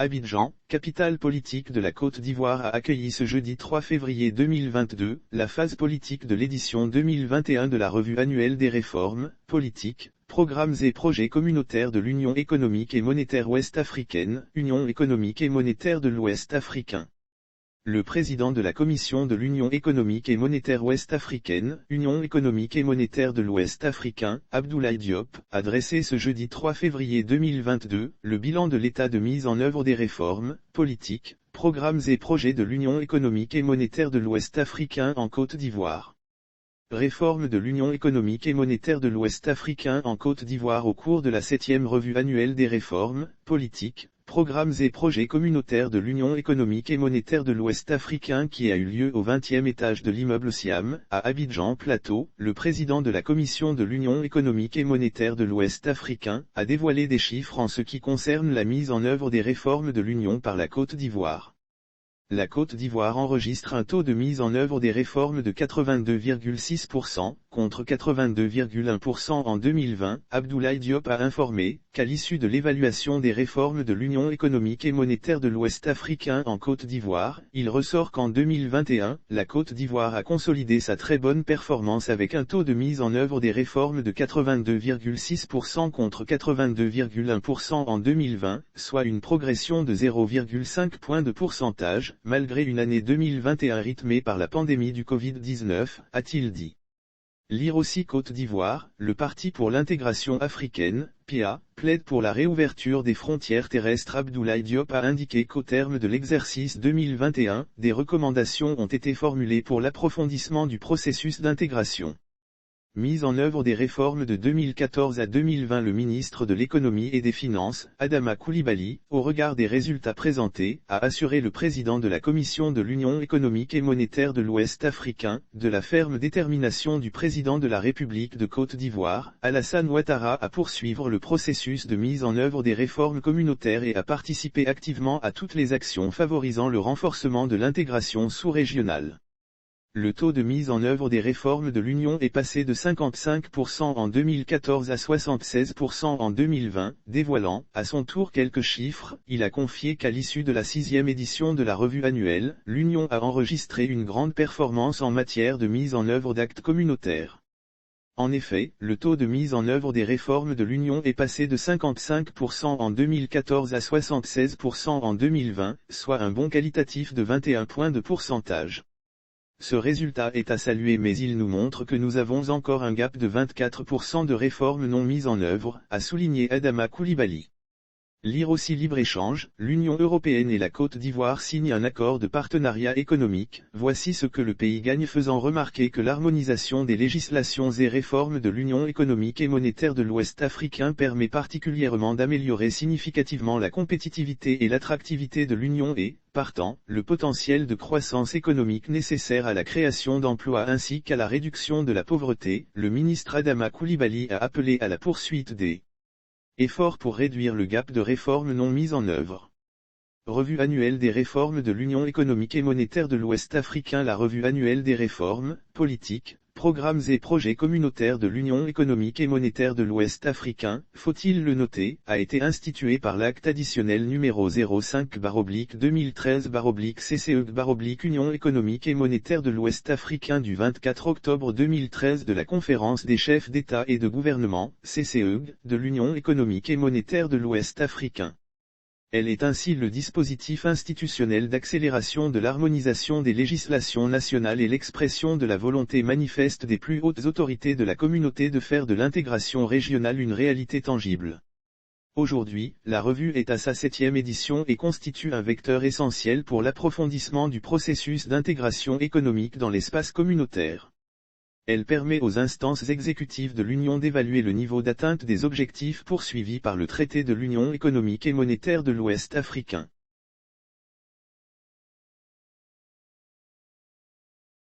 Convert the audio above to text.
Abidjan, capitale politique de la Côte d'Ivoire, a accueilli ce jeudi 3 février 2022, la phase politique de l'édition 2021 de la revue annuelle des réformes, politiques, programmes et projets communautaires de l'Union économique et monétaire ouest-africaine, Union économique et monétaire de l'Ouest africain. Le président de la Commission de l'Union économique et monétaire ouest-africaine, Union économique et monétaire de l'Ouest africain, Abdoulaye Diop, a dressé ce jeudi 3 février 2022, le bilan de l'état de mise en œuvre des réformes, politiques, programmes et projets de l'Union économique et monétaire de l'Ouest africain en Côte d'Ivoire. Réforme de l'Union économique et monétaire de l'Ouest africain en Côte d'Ivoire au cours de la 7e revue annuelle des réformes, politiques, programmes et projets communautaires de l'Union économique et monétaire de l'Ouest africain qui a eu lieu au 20e étage de l'immeuble Siam, à Abidjan Plateau, le président de la Commission de l'Union économique et monétaire de l'Ouest africain, a dévoilé des chiffres en ce qui concerne la mise en œuvre des réformes de l'Union par la Côte d'Ivoire. La Côte d'Ivoire enregistre un taux de mise en œuvre des réformes de 82,6%, contre 82,1% en 2020. Abdoulaye Diop a informé qu'à l'issue de l'évaluation des réformes de l'Union économique et monétaire de l'Ouest africain en Côte d'Ivoire, il ressort qu'en 2021, la Côte d'Ivoire a consolidé sa très bonne performance avec un taux de mise en œuvre des réformes de 82,6% contre 82,1% en 2020, soit une progression de 0,5 points de pourcentage, malgré une année 2021 rythmée par la pandémie du Covid-19, a-t-il dit. Lire aussi Côte d'Ivoire, le Parti pour l'intégration africaine, PIA, plaide pour la réouverture des frontières terrestres. Abdoulaye Diop a indiqué qu'au terme de l'exercice 2021, des recommandations ont été formulées pour l'approfondissement du processus d'intégration. Mise en œuvre des réformes de 2014 à 2020. Le ministre de l'économie et des finances, Adama Coulibaly, au regard des résultats présentés, a assuré le président de la Commission de l'Union économique et monétaire de l'Ouest africain, de la ferme détermination du président de la République de Côte d'Ivoire, Alassane Ouattara, à poursuivre le processus de mise en œuvre des réformes communautaires et à participer activement à toutes les actions favorisant le renforcement de l'intégration sous-régionale. Le taux de mise en œuvre des réformes de l'Union est passé de 55% en 2014 à 76% en 2020, dévoilant, à son tour quelques chiffres. Il a confié qu'à l'issue de la 6e édition de la revue annuelle, l'Union a enregistré une grande performance en matière de mise en œuvre d'actes communautaires. En effet, le taux de mise en œuvre des réformes de l'Union est passé de 55% en 2014 à 76% en 2020, soit un bond qualitatif de 21 points de pourcentage. Ce résultat est à saluer, mais il nous montre que nous avons encore un gap de 24% de réformes non mises en œuvre, a souligné Adama Coulibaly. Lire aussi Libre-échange, l'Union européenne et la Côte d'Ivoire signent un accord de partenariat économique. Voici ce que le pays gagne, faisant remarquer que l'harmonisation des législations et réformes de l'Union économique et monétaire de l'Ouest africain permet particulièrement d'améliorer significativement la compétitivité et l'attractivité de l'Union et, partant, le potentiel de croissance économique nécessaire à la création d'emplois ainsi qu'à la réduction de la pauvreté. Le ministre Adama Coulibaly a appelé à la poursuite des efforts pour réduire le gap de réformes non mises en œuvre. Revue annuelle des réformes de l'Union économique et monétaire de l'Ouest africain. La revue annuelle des réformes, politiques, programmes et projets communautaires de l'Union économique et monétaire de l'Ouest africain, faut-il le noter, a été instituée par l'acte additionnel numéro 05/2013/CCE/Union économique et monétaire de l'Ouest africain du 24 octobre 2013 de la Conférence des chefs d'État et de gouvernement, CCE, de l'Union économique et monétaire de l'Ouest africain. Elle est ainsi le dispositif institutionnel d'accélération de l'harmonisation des législations nationales et l'expression de la volonté manifeste des plus hautes autorités de la communauté de faire de l'intégration régionale une réalité tangible. Aujourd'hui, la revue est à sa 7e édition et constitue un vecteur essentiel pour l'approfondissement du processus d'intégration économique dans l'espace communautaire. Elle permet aux instances exécutives de l'Union d'évaluer le niveau d'atteinte des objectifs poursuivis par le traité de l'Union économique et monétaire de l'Ouest africain.